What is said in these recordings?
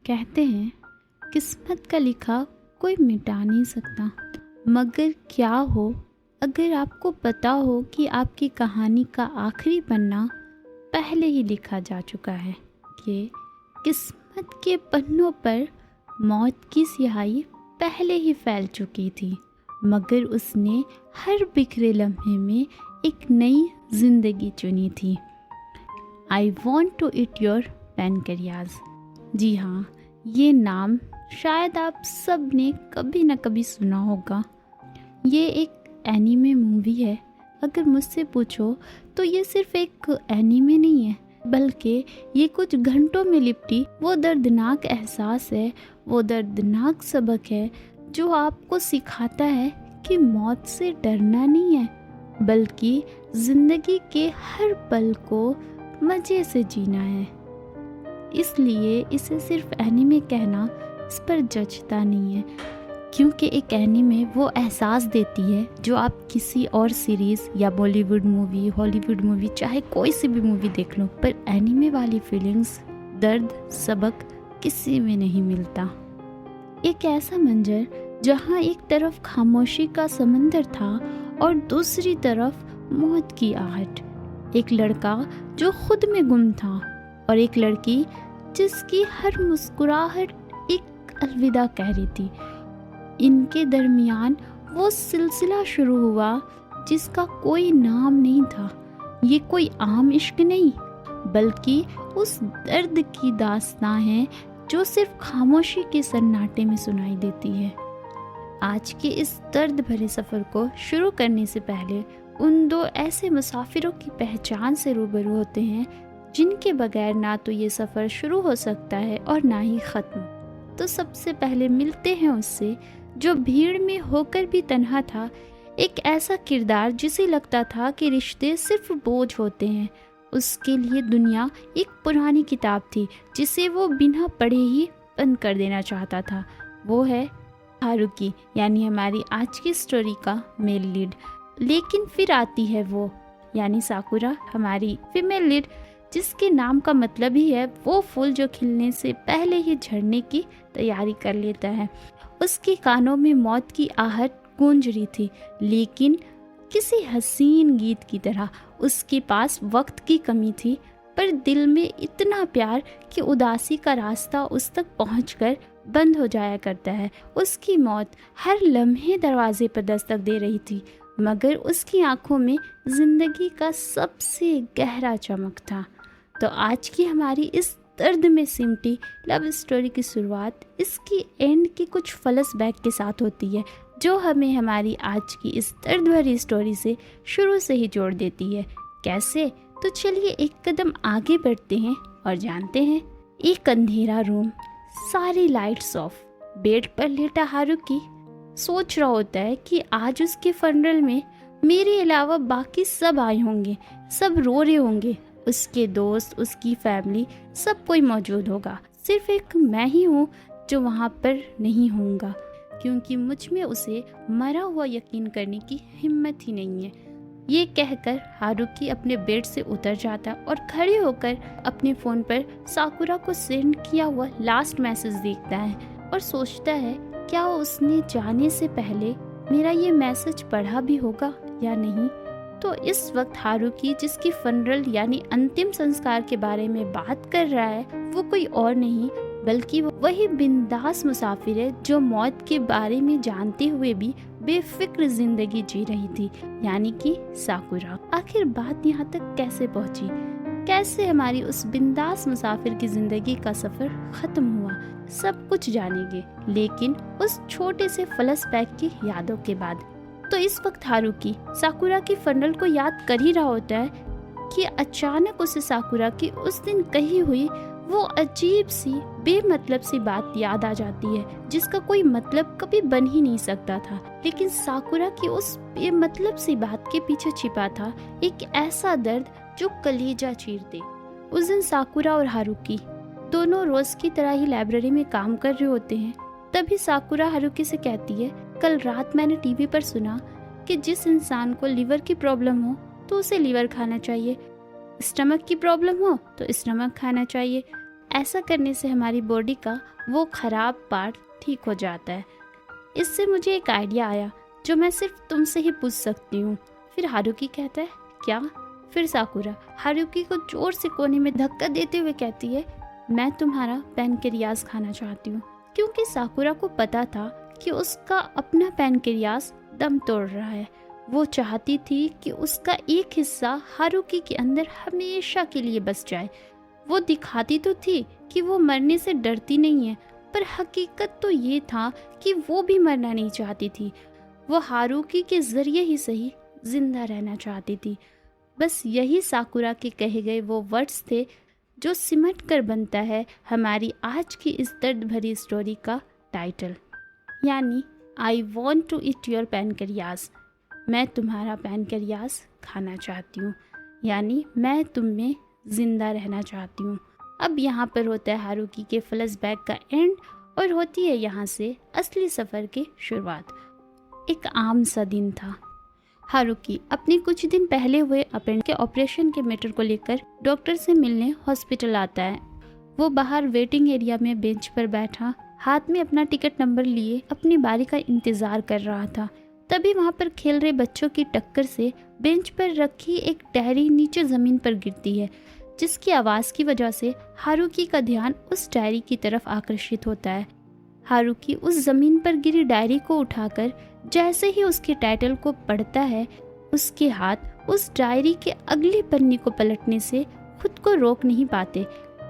कहते हैं किस्मत का लिखा कोई मिटा नहीं सकता, मगर क्या हो अगर आपको पता हो कि आपकी कहानी का आखिरी पन्ना पहले ही लिखा जा चुका है, कि किस्मत के पन्नों पर मौत की स्याही पहले ही फैल चुकी थी, मगर उसने हर बिखरे लम्हे में एक नई जिंदगी चुनी थी। I want to eat your pancreas. जी हाँ, ये नाम शायद आप सब ने कभी न कभी सुना होगा। ये एक एनीमे मूवी है। अगर मुझसे पूछो तो ये सिर्फ एक एनीमे नहीं है, बल्कि ये कुछ घंटों में लिपटी वो दर्दनाक एहसास है, वो दर्दनाक सबक है जो आपको सिखाता है कि मौत से डरना नहीं है, बल्कि ज़िंदगी के हर पल को मज़े से जीना है। इसलिए इसे सिर्फ एनीमे कहना इस पर जचता नहीं है, क्योंकि एक एनीमे वो एहसास देती है जो आप किसी और सीरीज़ या बॉलीवुड मूवी, हॉलीवुड मूवी, चाहे कोई सी भी मूवी देख लो, पर एनीमे वाली फीलिंग्स, दर्द, सबक किसी में नहीं मिलता। एक ऐसा मंजर जहाँ एक तरफ खामोशी का समंदर था और दूसरी तरफ मौत की आहट। एक लड़का जो खुद में गुम था और एक लड़की जिसकी हर मुस्कुराहट एक अलविदा कह रही थी। इनके दरमियान वो सिलसिला शुरू हुआ जिसका कोई नाम नहीं था। ये कोई आम इश्क नहीं, बल्कि उस दर्द की दास्तां है जो सिर्फ खामोशी के सन्नाटे में सुनाई देती है। आज के इस दर्द भरे सफ़र को शुरू करने से पहले उन दो ऐसे मुसाफिरों की पहचान से रूबरू होते हैं जिनके बगैर ना तो ये सफ़र शुरू हो सकता है और ना ही ख़त्म। तो सबसे पहले मिलते हैं उससे जो भीड़ में होकर भी तन्हा था, एक ऐसा किरदार जिसे लगता था कि रिश्ते सिर्फ बोझ होते हैं। उसके लिए दुनिया एक पुरानी किताब थी जिसे वो बिना पढ़े ही बंद कर देना चाहता था। वो है हारुकी, यानी हमारी आज की स्टोरी का मेल लीड। लेकिन फिर आती है वो, यानी साकुरा, हमारी फीमेल लीड, जिसके नाम का मतलब ही है वो फूल जो खिलने से पहले ही झड़ने की तैयारी कर लेता है। उसके कानों में मौत की आहट गूंज रही थी, लेकिन किसी हसीन गीत की तरह। उसके पास वक्त की कमी थी, पर दिल में इतना प्यार कि उदासी का रास्ता उस तक पहुंचकर बंद हो जाया करता है। उसकी मौत हर लम्हे दरवाजे पर दस्तक दे रही थी, मगर उसकी आंखों में जिंदगी का सबसे गहरा चमक था। तो आज की हमारी इस दर्द में सिमटी लव स्टोरी की शुरुआत इसकी एंड की कुछ फ्लैशबैक के साथ होती है, जो हमें हमारी आज की इस दर्द भरी स्टोरी से शुरू से ही जोड़ देती है। कैसे? तो चलिए एक कदम आगे बढ़ते हैं और जानते हैं। एक अंधेरा रूम, सारी लाइट्स ऑफ, बेड पर लेटा हारुकी सोच रहा होता है कि आज उसके फनरल में मेरे अलावा बाकी सब आए होंगे, सब रो रहे होंगे, उसके दोस्त, उसकी फैमिली, सब कोई मौजूद होगा। सिर्फ एक मैं ही हूँ जो वहाँ पर नहीं होऊंगा, क्योंकि मुझ में उसे मरा हुआ यकीन करने की हिम्मत ही नहीं है। ये कहकर हारुकी अपने बेड से उतर जाता और खड़े होकर अपने फ़ोन पर साकुरा को सेंड किया हुआ लास्ट मैसेज देखता है और सोचता है क्या उसने जाने से पहले मेरा ये मैसेज पढ़ा भी होगा या नहीं। तो इस वक्त हारुकी जिसकी फनरल यानी अंतिम संस्कार के बारे में बात कर रहा है, वो कोई और नहीं बल्कि वही बिंदास मुसाफिर है जो मौत के बारे में जानते हुए भी बेफिक्र जिंदगी जी रही थी, यानी कि साकुरा। आखिर बात यहाँ तक कैसे पहुँची? कैसे हमारी उस बिंदास मुसाफिर की जिंदगी का सफर खत्म हुआ, सब कुछ जानेंगे, लेकिन उस छोटे से फ्लैशबैक की यादों के बाद। तो इस वक्त हारुकी साकुरा की फनरल को याद कर ही रहा होता है कि अचानक उसे साकुरा की उस दिन कही हुई वो अजीब सी बेमतलब सी बात याद आ जाती है, जिसका कोई मतलब कभी बन ही नहीं सकता था। लेकिन साकुरा की उस बेमतलब सी बात के पीछे छिपा था एक ऐसा दर्द जो कलेजा चीर दे। उस दिन साकुरा और हारुकी दोनों रोज की तरह ही लाइब्रेरी में काम कर रहे होते हैं। तभी साकुरा हारुकी से कहती है, कल रात मैंने टीवी पर सुना कि जिस इंसान को लिवर की प्रॉब्लम हो तो उसे लिवर खाना चाहिए, स्टमक की प्रॉब्लम हो तो स्टमक खाना चाहिए, ऐसा करने से हमारी बॉडी का वो ख़राब पार्ट ठीक हो जाता है। इससे मुझे एक आइडिया आया जो मैं सिर्फ तुमसे ही पूछ सकती हूँ। फिर हारुकी कहता है, क्या? फिर साकुरा हारुकी को जोर से कोने में धक्का देते हुए कहती है, मैं तुम्हारा पैनक्रियास खाना चाहती हूँ। क्योंकि साकुरा को पता था कि उसका अपना पैनक्रियास दम तोड़ रहा है। वो चाहती थी कि उसका एक हिस्सा हारुकी के अंदर हमेशा के लिए बस जाए। वो दिखाती तो थी कि वो मरने से डरती नहीं है, पर हकीकत तो ये था कि वो भी मरना नहीं चाहती थी। वो हारुकी के जरिए ही सही जिंदा रहना चाहती थी। बस यही साकुरा के कहे गए वो वर्ड्स थे जो सिमट कर बनता है हमारी आज की इस दर्द भरी स्टोरी का टाइटल, यानी I want to eat your pancreas. मैं तुम्हारा पैनक्रियास खाना चाहती हूँ, यानी मैं तुम में ज़िंदा रहना चाहती हूँ। अब यहाँ पर होता है हारुकी के फ्लैशबैक का एंड और होती है यहाँ से असली सफ़र की शुरुआत। एक आम सा दिन था। हारुकी अपने कुछ दिन पहले हुए अपेंड के ऑपरेशन के मैटर को लेकर डॉक्टर से मिलने हॉस्पिटल आता है। वो बाहर वेटिंग एरिया में बेंच पर बैठा हाथ में अपना टिकट नंबर लिए अपनी बारी का इंतज़ार कर रहा था। तभी वहाँ पर खेल रहे बच्चों की टक्कर से बेंच पर रखी एक डायरी नीचे ज़मीन पर गिरती है, जिसकी आवाज़ की वजह से हारुकी का ध्यान उस डायरी की तरफ आकर्षित होता है। हारुकी उस ज़मीन पर गिरी डायरी को उठाकर जैसे ही उसके टाइटल को पढ़ता है, उसके हाथ उस डायरी के अगले पन्ने को पलटने से खुद को रोक नहीं पाते।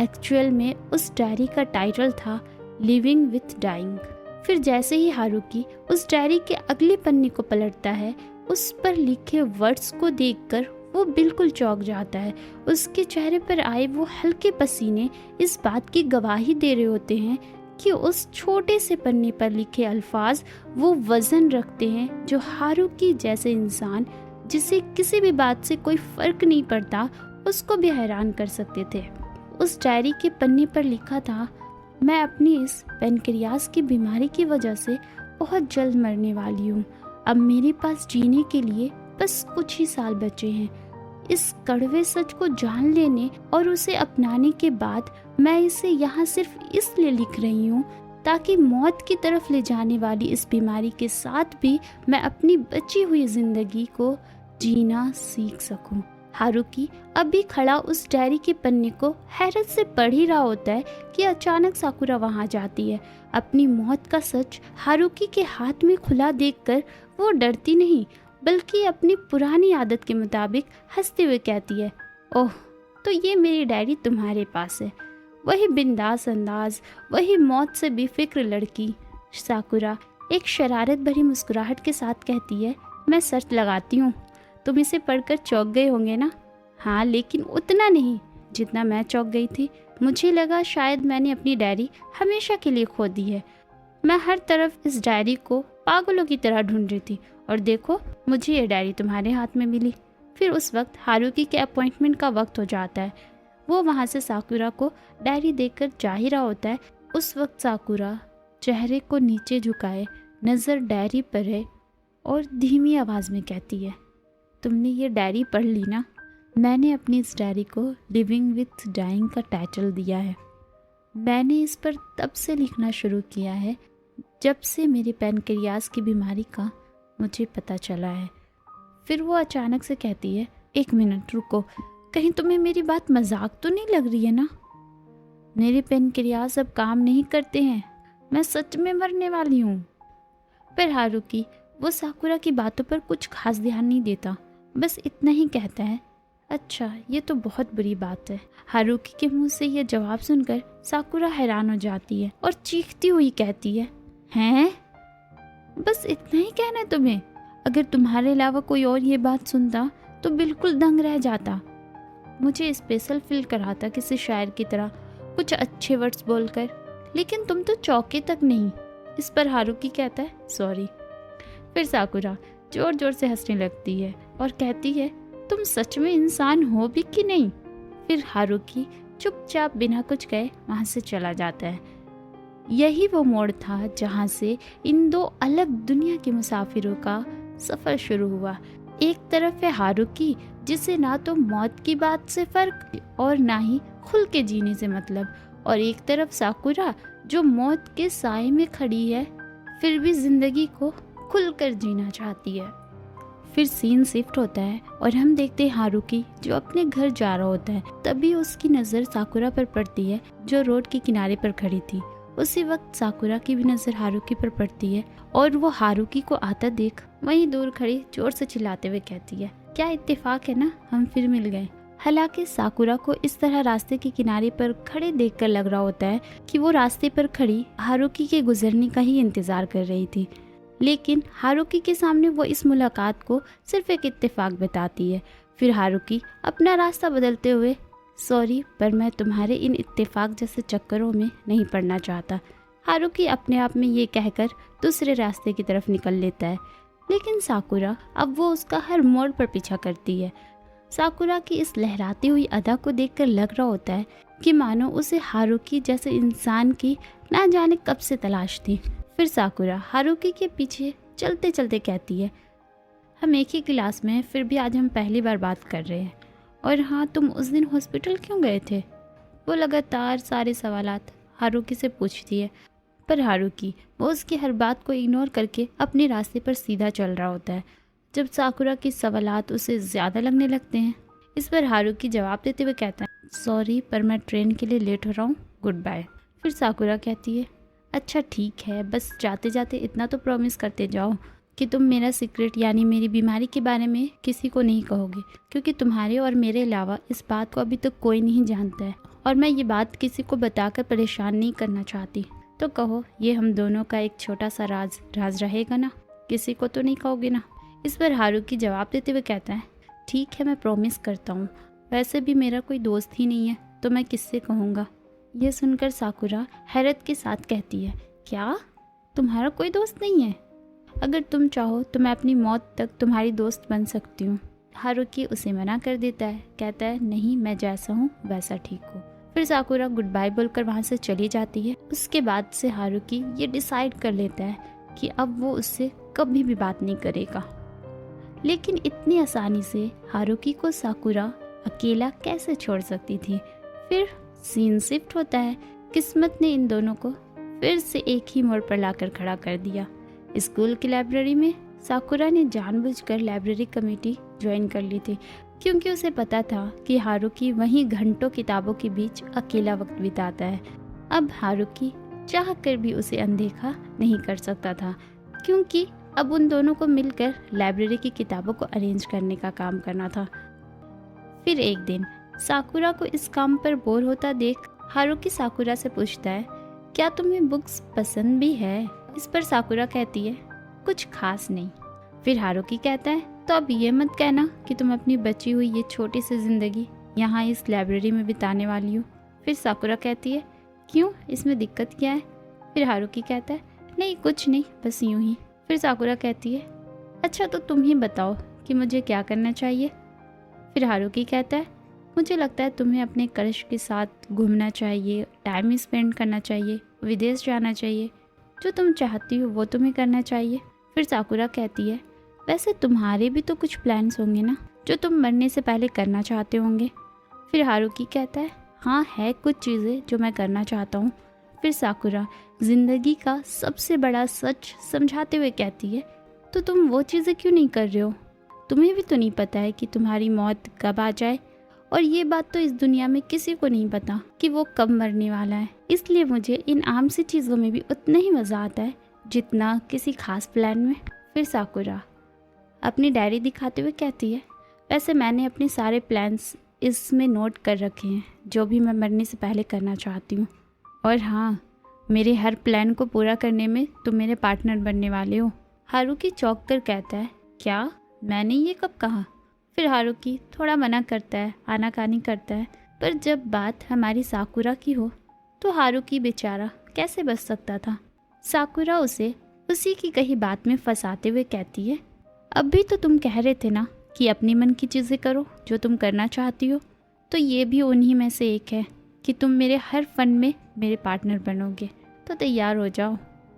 एक्चुअल में उस डायरी का टाइटल था लिविंग विथ डाइंग। फिर जैसे ही हारुकी उस डायरी के अगले पन्ने को पलटता है, उस पर लिखे वर्ड्स को देखकर वो बिल्कुल चौंक जाता है। उसके चेहरे पर आए वो हल्के पसीने इस बात की गवाही दे रहे होते हैं कि उस छोटे से पन्ने पर लिखे अल्फाज वो वजन रखते हैं जो हारुकी जैसे इंसान, जिसे किसी भी बात से कोई फर्क नहीं पड़ता, उसको भी हैरान कर सकते थे। उस डायरी के पन्ने पर लिखा था, मैं अपनी इस पैनक्रियास की बीमारी की वजह से बहुत जल्द मरने वाली हूँ। अब मेरे पास जीने के लिए बस कुछ ही साल बचे हैं। इस कड़वे सच को जान लेने और उसे अपनाने के बाद मैं इसे यहाँ सिर्फ इसलिए लिख रही हूँ ताकि मौत की तरफ ले जाने वाली इस बीमारी के साथ भी मैं अपनी बची हुई जिंदगी को जीना सीख सकूं। हारुकी अभी खड़ा उस डायरी के पन्ने को हैरत से पढ़ ही रहा होता है कि अचानक साकुरा वहां जाती है। अपनी मौत का सच हारुकी के हाथ में खुला देखकर वो डरती नहीं, बल्कि अपनी पुरानी आदत के मुताबिक हंसते हुए कहती है, ओह, तो ये मेरी डायरी तुम्हारे पास है। वही बिंदास अंदाज, वही मौत से बेफिक्र लड़की। साकुरा एक शरारत भरी मुस्कुराहट के साथ कहती है, मैं शर्त लगाती हूँ तुम इसे पढ़कर चौंक गए होंगे ना? हाँ, लेकिन उतना नहीं जितना मैं चौंक गई थी। मुझे लगा शायद मैंने अपनी डायरी हमेशा के लिए खो दी है। मैं हर तरफ इस डायरी को पागलों की तरह ढूंढ रही थी और देखो, मुझे ये डायरी तुम्हारे हाथ में मिली। फिर उस वक्त हारुकी के अपॉइंटमेंट का वक्त हो जाता है। वो वहाँ से साकुरा को डायरी देकर जा ही रहा होता है। उस वक्त साकुरा चेहरे को नीचे झुकाए नज़र डायरी पर है और धीमी आवाज़ में कहती है, तुमने ये डायरी पढ़ ली ना? मैंने अपनी इस डायरी को लिविंग विथ डाइंग का टाइटल दिया है। मैंने इस पर तब से लिखना शुरू किया है जब से मेरे पैनक्रियास की बीमारी का मुझे पता चला है। फिर वो अचानक से कहती है, एक मिनट रुको, कहीं तुम्हें मेरी बात मजाक तो नहीं लग रही है ना? मेरे पैनक्रियास अब काम नहीं करते हैं, मैं सच में मरने वाली हूँ। फिर हारुकी वो साकुरा की बातों पर कुछ खास ध्यान नहीं देता, बस इतना ही कहता है, अच्छा ये तो बहुत बुरी बात है। हारुकी के मुंह से यह जवाब सुनकर साकुरा हैरान हो जाती है और चीखती हुई कहती है, हैं? बस इतना ही कहना है तुम्हें? अगर तुम्हारे अलावा कोई और ये बात सुनता तो बिल्कुल दंग रह जाता। मुझे स्पेशल फील करा था किसी शायर की तरह कुछ अच्छे वर्ड्स बोलकर, लेकिन तुम तो चौके तक नहीं। इस पर हारुकी कहता है, सॉरी। फिर साकुरा जोर जोर से हंसने लगती है और कहती है, तुम सच में इंसान हो भी कि नहीं? फिर हारुकी चुपचाप बिना कुछ कहे वहाँ से चला जाता है। यही वो मोड़ था जहाँ से इन दो अलग दुनिया के मुसाफिरों का सफ़र शुरू हुआ। एक तरफ है हारुकी, जिसे ना तो मौत की बात से फ़र्क और ना ही खुल के जीने से मतलब, और एक तरफ साकुरा जो मौत के साए में खड़ी है फिर भी जिंदगी को खुलकर जीना चाहती है। फिर सीन शिफ्ट होता है और हम देखते हैं हारुकी जो अपने घर जा रहा होता है। तभी उसकी नज़र साकुरा पर पड़ती है जो रोड के किनारे पर खड़ी थी। उसी वक्त साकुरा की भी नज़र हारुकी पर पड़ती है और वो हारुकी को आता देख वहीं दूर खड़ी जोर से चिल्लाते हुए कहती है, क्या इत्तेफाक है ना, हम फिर मिल गए। हालांकि साकुरा को इस तरह रास्ते के किनारे पर खड़े देखकर लग रहा होता है कि वो रास्ते पर खड़ी हारुकी के गुजरने का ही इंतजार कर रही थी, लेकिन हारुकी के सामने वो इस मुलाकात को सिर्फ एक इत्तेफाक बताती है। फिर हारुकी अपना रास्ता बदलते हुए, सॉरी पर मैं तुम्हारे इन इत्तेफाक जैसे चक्करों में नहीं पड़ना चाहता। हारुकी अपने आप में ये कहकर दूसरे रास्ते की तरफ निकल लेता है, लेकिन साकुरा अब वो उसका हर मोड़ पर पीछा करती है। साकुरा की इस लहराती हुई अदा को देखकर लग रहा होता है कि मानो उसे हारुकी जैसे इंसान की ना जाने कब से तलाश थी। फिर साकुरा हारुकी के पीछे चलते चलते कहती है, हम एक ही क्लास में हैं, फिर भी आज हम पहली बार बात कर रहे हैं। और हाँ, तुम उस दिन हॉस्पिटल क्यों गए थे? वो लगातार सारे सवालात हारुकी से पूछती है, पर हारुकी वो उसकी हर बात को इग्नोर करके अपने रास्ते पर सीधा चल रहा होता है। जब साकुरा के सवालात उसे ज़्यादा लगने लगते हैं, इस पर हारुकी जवाब देते हुए कहता है, सॉरी पर मैं ट्रेन के लिए लेट हो रहा हूँ, गुड बाय। फिर साकुरा कहती है, अच्छा ठीक है, बस जाते जाते इतना तो प्रॉमिस करते जाओ कि तुम मेरा सीक्रेट यानी मेरी बीमारी के बारे में किसी को नहीं कहोगे, क्योंकि तुम्हारे और मेरे अलावा इस बात को अभी तक कोई नहीं जानता है और मैं ये बात किसी को बताकर परेशान नहीं करना चाहती। तो कहो, ये हम दोनों का एक छोटा सा राज रहेगा ना, किसी को तो नहीं कहोगे ना? इस पर हारुकी जवाब देते हुए कहता है, ठीक है मैं प्रॉमिस करता हूँ, वैसे भी मेरा कोई दोस्त ही नहीं है तो मैं किससे कहूँगा। यह सुनकर साकुरा हैरत के साथ कहती है, क्या तुम्हारा कोई दोस्त नहीं है? अगर तुम चाहो तो मैं अपनी मौत तक तुम्हारी दोस्त बन सकती हूँ। हारुकी उसे मना कर देता है, कहता है नहीं, मैं जैसा हूँ वैसा ठीक हूँ। फिर साकुरा गुड बाय बोलकर वहाँ से चली जाती है। उसके बाद से हारुकी ये डिसाइड कर लेता है कि अब वो उससे कभी भी बात नहीं करेगा। लेकिन इतनी आसानी से हारुकी को साकुरा अकेला कैसे छोड़ सकती थी? फिर सीन शिफ्ट होता है। किस्मत ने इन दोनों को फिर से एक ही मोड़ पर लाकर खड़ा कर दिया। स्कूल की लाइब्रेरी में साकुरा ने जानबूझकर लाइब्रेरी कमेटी ज्वाइन कर ली थी, क्योंकि उसे पता था कि हारुकी वहीं घंटों किताबों के बीच अकेला वक्त बिताता है। अब हारुकी चाह कर भी उसे अनदेखा नहीं कर सकता था, क्योंकि अब उन दोनों को मिलकर लाइब्रेरी की किताबों को अरेंज करने का काम करना था। फिर एक दिन साकुरा को इस काम पर बोर होता देख हारुकी साकुरा से पूछता है, क्या तुम्हें बुक्स पसंद भी है? इस पर साकुरा कहती है, कुछ खास नहीं। फिर हारुकी कहता है, तो अब ये मत कहना कि तुम अपनी बची हुई ये छोटी सी जिंदगी यहाँ इस लाइब्रेरी में बिताने वाली हो। फिर साकुरा कहती है, क्यों, इसमें दिक्कत क्या है? फिर हारुकी कहता है, नहीं कुछ नहीं, बस यूं ही। फिर साकुरा कहती है, अच्छा तो तुम ही बताओ कि मुझे क्या करना चाहिए? फिर हारुकी कहता है, मुझे लगता है तुम्हें अपने क्रश के साथ घूमना चाहिए, टाइम स्पेंड करना चाहिए, विदेश जाना चाहिए, जो तुम चाहती हो वो तुम्हें करना चाहिए। फिर साकुरा कहती है, वैसे तुम्हारे भी तो कुछ प्लान्स होंगे ना, जो तुम मरने से पहले करना चाहते होंगे। फिर हारुकी कहता है, हाँ है कुछ चीज़ें जो मैं करना चाहता हूँ। फिर साकुरा जिंदगी का सबसे बड़ा सच समझाते हुए कहती है, तो तुम वो चीज़ें क्यों नहीं कर रहे हो? तुम्हें भी तो नहीं पता है कि तुम्हारी मौत कब आ जाए, और ये बात तो इस दुनिया में किसी को नहीं पता कि वो कब मरने वाला है। इसलिए मुझे इन आम सी चीज़ों में भी उतना ही मज़ा आता है जितना किसी खास प्लान में। फिर साकुरा अपनी डायरी दिखाते हुए कहती है, वैसे मैंने अपने सारे प्लान्स इसमें नोट कर रखे हैं, जो भी मैं मरने से पहले करना चाहती हूँ। और हाँ, मेरे हर प्लान को पूरा करने में तुम मेरे पार्टनर बनने वाले हो। हारुकी चौंक कर कहता है, क्या, मैंने ये कब कहा? फिर हारुकी थोड़ा मना करता है, आनाकानी करता है, पर जब बात हमारी साकुरा की हो तो हारुकी बेचारा कैसे बच सकता था। साकुरा उसे उसी की कही बात में फंसाते हुए कहती है, अभी तो तुम कह रहे थे ना कि अपनी मन की चीज़ें करो जो तुम करना चाहती हो, तो ये भी उन्हीं में से एक है कि तुम मेरे हर फन में मेरे पार्टनर बनोगे, तो तैयार हो जाओ।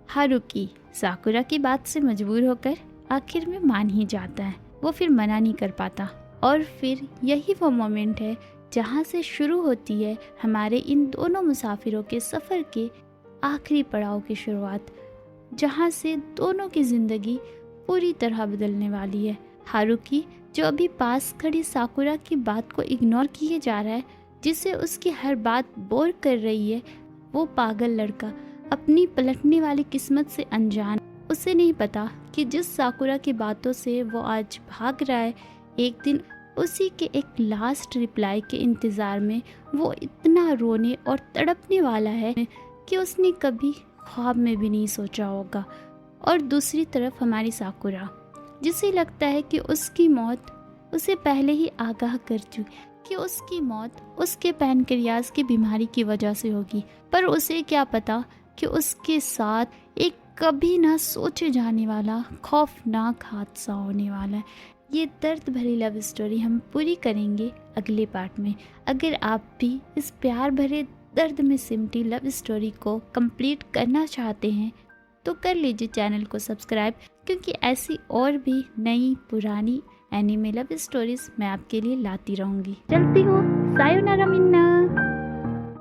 हारुकी साकुरा की बात से मजबूर होकर आखिर में मान ही जाता है। वो फिर मना नहीं कर पाता। और फिर यही वो मोमेंट है जहाँ से शुरू होती है हमारे इन दोनों मुसाफिरों के सफ़र के आखिरी पड़ाव की शुरुआत, जहाँ से दोनों की ज़िंदगी पूरी तरह बदलने वाली है। हारुकी, जो अभी पास खड़ी साकुरा की बात को इग्नोर किए जा रहा है, जिसे उसकी हर बात बोर कर रही है, वो पागल लड़का अपनी पलटने वाली किस्मत से अनजान। उसे नहीं पता कि जिस साकुरा की बातों से वो आज भाग रहा है, एक दिन उसी के एक लास्ट रिप्लाई के इंतज़ार में वो इतना रोने और तड़पने वाला है कि उसने कभी ख्वाब में भी नहीं सोचा होगा। और दूसरी तरफ हमारी साकुरा, जिसे लगता है कि उसकी मौत उसे पहले ही आगाह कर चुकी, कि उसकी मौत उसके पैनक्रियाज की बीमारी की वजह से होगी, पर उसे क्या पता कि उसके साथ एक कभी ना सोचे जाने वाला खौफनाक हादसा होने वाला है। ये दर्द भरी लव स्टोरी हम पूरी करेंगे अगले पार्ट में। अगर आप भी इस प्यार भरे दर्द में सिमटी लव स्टोरी को कंप्लीट करना चाहते हैं तो कर लीजिए चैनल को सब्सक्राइब, क्योंकि ऐसी और भी नई पुरानी एनिमे लव स्टोरीज मैं आपके लिए लाती रहूँगी। चलती हूँ, सायोनारा मिन्ना।